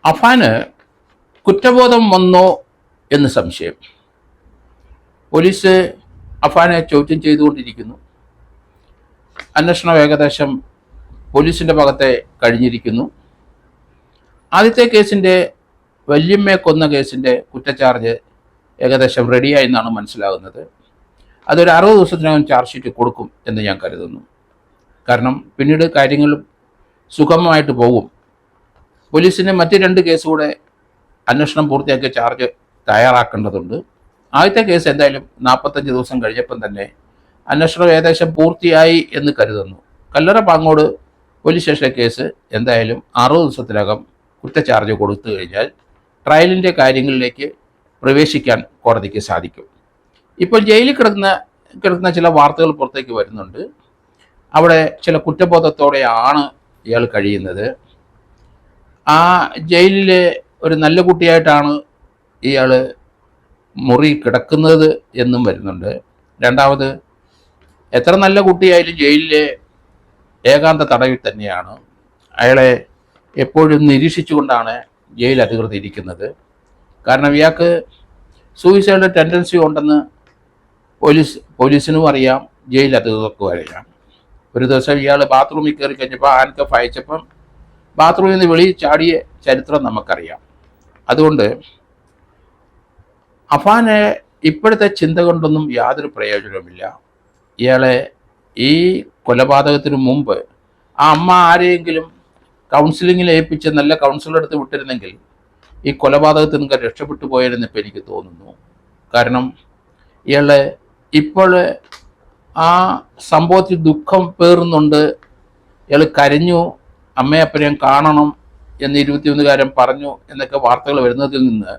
അഫാന് കുറ്റബോധം വന്നോ എന്ന് സംശയം. പോലീസ് അഫാനെ ചോദ്യം ചെയ്തുകൊണ്ടിരിക്കുന്നു. അന്വേഷണം ഏകദേശം പോലീസിൻ്റെ ഭാഗത്തെ കഴിഞ്ഞിരിക്കുന്നു. ആദ്യത്തെ കേസിൻ്റെ വല്യമ്മയെ കൊന്ന കേസിൻ്റെ കുറ്റച്ചാർജ് ഏകദേശം റെഡിയായി എന്നാണ് മനസ്സിലാകുന്നത്. അതൊരു 60 ദിവസത്തിനകം ചാർജ് ഷീറ്റ് കൊടുക്കും എന്ന് ഞാൻ കരുതുന്നു. കാരണം പിന്നീട് കാര്യങ്ങൾ സുഗമമായിട്ട് പോകും. പോലീസിന് മറ്റ് 2 കേസ് കൂടെ അന്വേഷണം പൂർത്തിയാക്കിയ ചാർജ് തയ്യാറാക്കേണ്ടതുണ്ട്. ആദ്യത്തെ കേസ് എന്തായാലും 45 ദിവസം കഴിഞ്ഞപ്പം തന്നെ അന്വേഷണം ഏകദേശം പൂർത്തിയായി എന്ന് കരുതുന്നു. കല്ലറ പാങ്ങോട് പോലീസ് സ്റ്റേഷനിലെ കേസ് എന്തായാലും 60 ദിവസത്തിനകം കുറ്റച്ചാർജ് കൊടുത്തു കഴിഞ്ഞാൽ ട്രയലിൻ്റെ കാര്യങ്ങളിലേക്ക് പ്രവേശിക്കാൻ കോടതിക്ക് സാധിക്കും. ഇപ്പോൾ ജയിലിൽ കിടക്കുന്ന ചില വാർത്തകൾ പുറത്തേക്ക് വരുന്നുണ്ട്. അവിടെ ചില കുറ്റബോധത്തോടെയാണ് ഇയാൾ കഴിയുന്നത്. ആ ജയിലിലെ ഒരു നല്ല കുട്ടിയായിട്ടാണ് ഇയാൾ മുറി കിടക്കുന്നത് എന്നും വരുന്നുണ്ട്. രണ്ടാമത്, എത്ര നല്ല കുട്ടിയായാലും ജയിലിലെ ഏകാന്ത തടവിൽ തന്നെയാണ്. അയാളെ എപ്പോഴും നിരീക്ഷിച്ചുകൊണ്ടാണ് ജയിൽ അധികൃതർ ഇരിക്കുന്നത്. കാരണം ഇയാൾക്ക് സൂയിസൈഡ് ടെൻഡൻസി ഉണ്ടെന്ന് പോലീസിനും അറിയാം, ജയിൽ അധികൃതർക്കും അറിയാം. ഒരു ദിവസം ഇയാൾ ബാത്റൂമിൽ കയറി കഴിഞ്ഞപ്പോൾ ഹാൻഡ്കഫ് അയച്ചപ്പം ബാത്റൂമിൽ നിന്ന് വെളിയിൽ ചാടിയ ചരിത്രം നമുക്കറിയാം. അതുകൊണ്ട് അഫാനെ ഇപ്പോഴത്തെ ചിന്ത കൊണ്ടൊന്നും യാതൊരു പ്രയോജനവുമില്ല. ഇയാളെ ഈ കൊലപാതകത്തിന് മുമ്പ് ആ അമ്മ ആരെയെങ്കിലും കൗൺസിലിങ്ങിൽ ഏൽപ്പിച്ച് നല്ല കൗൺസിലർ എടുത്ത് വിട്ടിരുന്നെങ്കിൽ ഈ കൊലപാതകത്തിൽ നിന്ന് രക്ഷപ്പെട്ടു പോയതെന്ന് ഇപ്പം എനിക്ക് തോന്നുന്നു. കാരണം ഇയാളെ ഇപ്പോൾ ആ സംഭവത്തിൽ ദുഃഖം പേറുന്നുണ്ട്. ഇയാൾ കരഞ്ഞു, അമ്മയെ അപ്പനെയും കാണണം എന്ന് 21കാരൻ പറഞ്ഞു എന്നൊക്കെ വാർത്തകൾ വരുന്നതിൽ നിന്ന്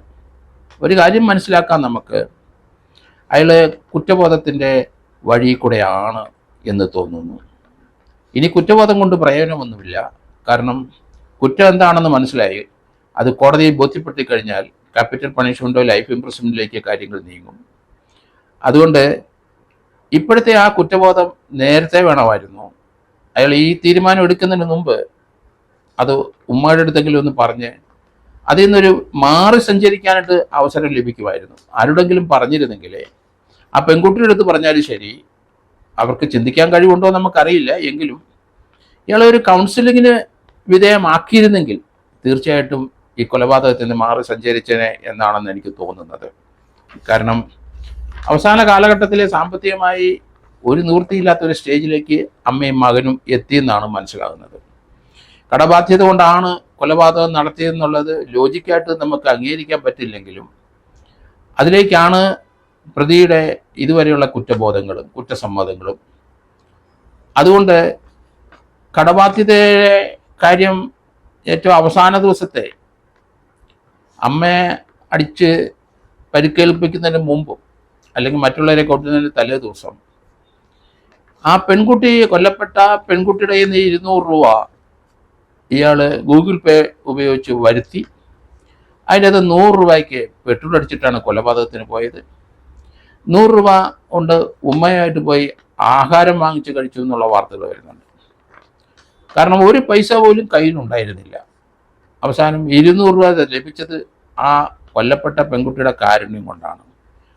ഒരു കാര്യം മനസ്സിലാക്കാം നമുക്ക്, അയാൾ കുറ്റബോധത്തിൻ്റെ വഴി കൂടെയാണ് എന്ന് തോന്നുന്നു. ഇനി കുറ്റബോധം കൊണ്ട് പ്രയോജനമൊന്നുമില്ല. കാരണം കുറ്റം എന്താണെന്ന് മനസ്സിലായി, അത് കോടതിയിൽ ബോധ്യപ്പെടുത്തി കഴിഞ്ഞാൽ ക്യാപിറ്റൽ പണിഷ്മെൻറ്റോ ലൈഫ് ഇംപ്രിസൺമെൻറ്റിലേക്ക് കാര്യങ്ങൾ നീങ്ങും. അതുകൊണ്ട് ഇപ്പോഴത്തെ ആ കുറ്റബോധം നേരത്തെ വേണമായിരുന്നു. അയാൾ ഈ തീരുമാനം എടുക്കുന്നതിന് മുമ്പ് അത് ഉമ്മയുടെ അടുത്തെങ്കിലും ഒന്ന് പറഞ്ഞ് അതിൽ നിന്നൊരു മാറി സഞ്ചരിക്കാനായിട്ട് അവസരം ലഭിക്കുമായിരുന്നു. ആരോടെങ്കിലും പറഞ്ഞിരുന്നെങ്കിൽ, ആ പെൺകുട്ടിയുടെ അടുത്ത് പറഞ്ഞാലും ശരി, അവർക്ക് ചിന്തിക്കാൻ കഴിവുണ്ടോ നമുക്കറിയില്ല, എങ്കിലും ഇയാളെ ഒരു കൗൺസിലിങ്ങിന് വിധേയമാക്കിയിരുന്നെങ്കിൽ തീർച്ചയായിട്ടും ഈ കൊലപാതകത്തിൽ നിന്ന് മാറി സഞ്ചരിച്ചനെ എന്നാണെന്ന് എനിക്ക് തോന്നുന്നത്. കാരണം അവസാന കാലഘട്ടത്തിലെ സാമ്പത്തികമായി ഒരു നിവൃത്തിയില്ലാത്തൊരു സ്റ്റേജിലേക്ക് അമ്മയും മകനും എത്തിയെന്നാണ് മനസ്സിലാകുന്നത്. കടബാധ്യത കൊണ്ടാണ് കൊലപാതകം നടത്തിയെന്നുള്ളത് ലോജിക്കായിട്ട് നമുക്ക് അംഗീകരിക്കാൻ പറ്റില്ലെങ്കിലും അതിലേക്കാണ് പ്രതിയുടെ ഇതുവരെയുള്ള കുറ്റബോധങ്ങളും കുറ്റസമ്മതങ്ങളും. അതുകൊണ്ട് കടബാധ്യതയുടെ കാര്യം ഏറ്റവും അവസാന ദിവസത്തെ അമ്മയെ അടിച്ച് പരിക്കേൽപ്പിക്കുന്നതിന് മുമ്പും അല്ലെങ്കിൽ മറ്റുള്ളവരെ കൊണ്ടുവന്നതിന് തലേ ദിവസം ആ പെൺകുട്ടി കൊല്ലപ്പെട്ട പെൺകുട്ടിയുടെ കയ്യിൽ നിന്ന് 200 രൂപ ഇയാൾ ഗൂഗിൾ പേ ഉപയോഗിച്ച് വരുത്തി. അതിനകത്ത് 100 രൂപയ്ക്ക് പെട്രോൾ അടിച്ചിട്ടാണ് കൊലപാതകത്തിന് പോയത്. 100 രൂപ കൊണ്ട് ഉമ്മയായിട്ട് പോയി ആഹാരം വാങ്ങിച്ച് കഴിച്ചു എന്നുള്ള വാർത്തകൾ വരുന്നുണ്ട്. കാരണം ഒരു പൈസ പോലും കയ്യിലുണ്ടായിരുന്നില്ല. അവസാനം 200 രൂപ ലഭിച്ചത് ആ കൊല്ലപ്പെട്ട പെൺകുട്ടിയുടെ കാരുണ്യം കൊണ്ടാണ്.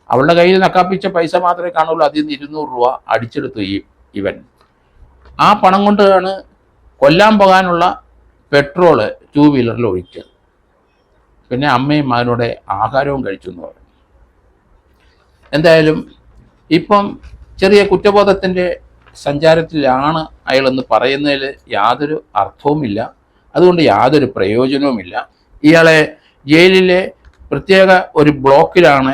അവളുടെ കയ്യിൽ നക്കാപ്പിച്ച പൈസ മാത്രമേ കാണുള്ളൂ. അതിൽ നിന്ന് 200 രൂപ അടിച്ചെടുത്തു ഇവൻ. ആ പണം കൊണ്ടാണ് കൊല്ലാൻ പോകാനുള്ള പെട്രോള് 2 വീലറിൽ ഒഴിച്ചത്. പിന്നെ അമ്മയും മകനോടെ ആഹാരവും കഴിച്ചു എന്ന് പറയും. എന്തായാലും ഇപ്പം ചെറിയ കുറ്റബോധത്തിൻ്റെ സഞ്ചാരത്തിലാണ് അയാളെന്ന് പറയുന്നതിൽ യാതൊരു അർത്ഥവുമില്ല. അതുകൊണ്ട് യാതൊരു പ്രയോജനവുമില്ല. ഇയാളെ ജയിലിലെ പ്രത്യേക ഒരു ബ്ലോക്കിലാണ്,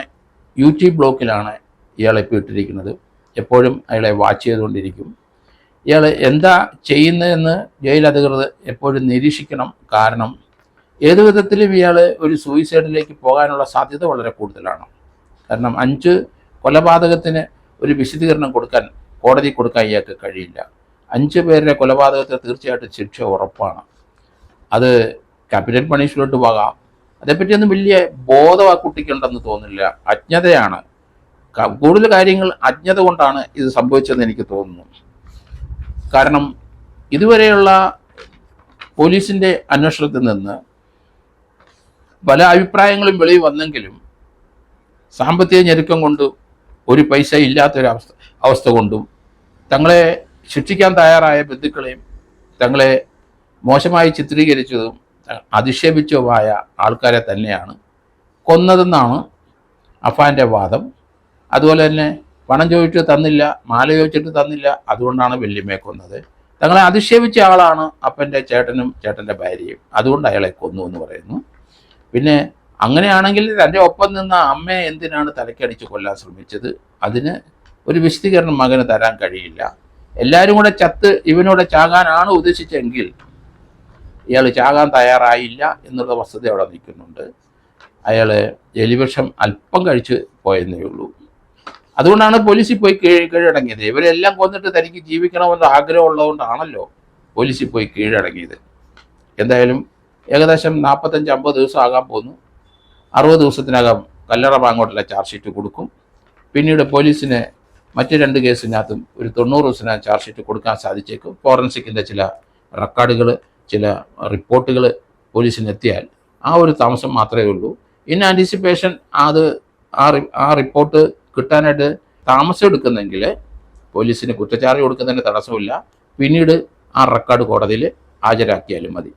UT ബ്ലോക്കിലാണ് ഇയാളെ ഇപ്പോൾ ഇട്ടിരിക്കുന്നത്. എപ്പോഴും അയാളെ വാച്ച് ചെയ്തുകൊണ്ടിരിക്കും. ഇയാൾ എന്താ ചെയ്യുന്നതെന്ന് ജയിൽ അധികൃതർ എപ്പോഴും നിരീക്ഷിക്കണം. കാരണം ഏതു വിധത്തിലും ഇയാൾ ഒരു സൂയിസൈഡിലേക്ക് പോകാനുള്ള സാധ്യത വളരെ കൂടുതലാണ്. കാരണം 5 കൊലപാതകത്തിന് ഒരു വിശദീകരണം കൊടുക്കാൻ കോടതി കൊടുക്കാൻ ഇയാൾക്ക് കഴിയില്ല. 5 പേരുടെ കൊലപാതകത്തിന് തീർച്ചയായിട്ടും ശിക്ഷ ഉറപ്പാണ്. അത് ക്യാപിറ്റൽ പണിഷ്മെൻറ്റ് പോകാം. അതേപ്പറ്റിയൊന്നും വലിയ ബോധം ആ കുട്ടിക്കുണ്ടെന്ന് തോന്നുന്നില്ല. അജ്ഞതയാണ്, കൂടുതൽ കാര്യങ്ങൾ അജ്ഞത കൊണ്ടാണ് ഇത് സംഭവിച്ചതെന്ന് എനിക്ക് തോന്നുന്നു. കാരണം ഇതുവരെയുള്ള പോലീസിൻ്റെ അന്വേഷണത്തിൽ നിന്ന് പല അഭിപ്രായങ്ങളും വെളിയിൽ വന്നെങ്കിലും സാമ്പത്തിക ഞെരുക്കം കൊണ്ടും ഒരു പൈസ അവസ്ഥ കൊണ്ടും തങ്ങളെ ശിക്ഷിക്കാൻ തയ്യാറായ ബന്ധുക്കളെയും തങ്ങളെ മോശമായി ചിത്രീകരിച്ചതും അധിക്ഷേപിച്ചതുമായ ആൾക്കാരെ തന്നെയാണ് കൊന്നതെന്നാണ് അഫാൻ്റെ വാദം. അതുപോലെ തന്നെ പണം ചോദിച്ചിട്ട് തന്നില്ല, മാല ചോദിച്ചിട്ട് തന്നില്ല, അതുകൊണ്ടാണ് വല്യമ്മയെ കൊന്നത്. തങ്ങളെ അധിക്ഷേപിച്ച ആളാണ് അപ്പൻ്റെ ചേട്ടനും ചേട്ടൻ്റെ ഭാര്യയും, അതുകൊണ്ട് അയാളെ കൊന്നു എന്ന് പറയുന്നു. പിന്നെ അങ്ങനെയാണെങ്കിൽ തൻ്റെ ഒപ്പം നിന്ന അമ്മയെ എന്തിനാണ് തലക്കടിച്ച് കൊല്ലാൻ ശ്രമിച്ചത്? അതിന് ഒരു വിശദീകരണം മകന് തരാൻ കഴിയില്ല. എല്ലാവരും കൂടെ ചത്ത് ഇവനോടെ ചാകാനാണ് ഉദ്ദേശിച്ചെങ്കിൽ ഇയാൾ ചാകാൻ തയ്യാറായില്ല എന്നുള്ള വസ്തുത അവിടെ നിൽക്കുന്നുണ്ട്. അയാൾ എലിവിഷം അല്പം കഴിച്ച് പോയെന്നേ ഉള്ളൂ. അതുകൊണ്ടാണ് പോലീസിൽ പോയി കീഴടങ്ങിയത്. ഇവരെല്ലാം കൊന്നിട്ട് തനിക്ക് ജീവിക്കണമെന്ന് ആഗ്രഹമുള്ളതുകൊണ്ടാണല്ലോ പോലീസിൽ പോയി കീഴടങ്ങിയത്. എന്തായാലും ഏകദേശം 45-50 ദിവസം ആകാൻ പോന്നു. 60 ദിവസത്തിനകം കല്ലറ ബാങ്കോട്ടിലെ ചാർജ് ഷീറ്റ് കൊടുക്കും. പിന്നീട് പോലീസിന് മറ്റ് 2 കേസിനകത്തും ഒരു 90 ദിവസത്തിനകം ചാർജ് ഷീറ്റ് കൊടുക്കാൻ സാധിച്ചേക്കും. ഫോറൻസിക്കിൻ്റെ ചില റെക്കോർഡുകൾ, ചില റിപ്പോർട്ടുകൾ പോലീസിനെത്തിയാൽ ആ ഒരു താമസം മാത്രമേ ഉള്ളൂ. ഇൻ ആൻറ്റിസിപ്പേഷൻ ആ റിപ്പോർട്ട് കിട്ടാനായിട്ട് താമസം എടുക്കുന്നെങ്കിൽ പോലീസിന് കുറ്റച്ചാർജ് കൊടുക്കുന്നതിന് തടസ്സമില്ല. പിന്നീട് ആ റെക്കോർഡ് കോടതിയിൽ ഹാജരാക്കിയാലും മതി.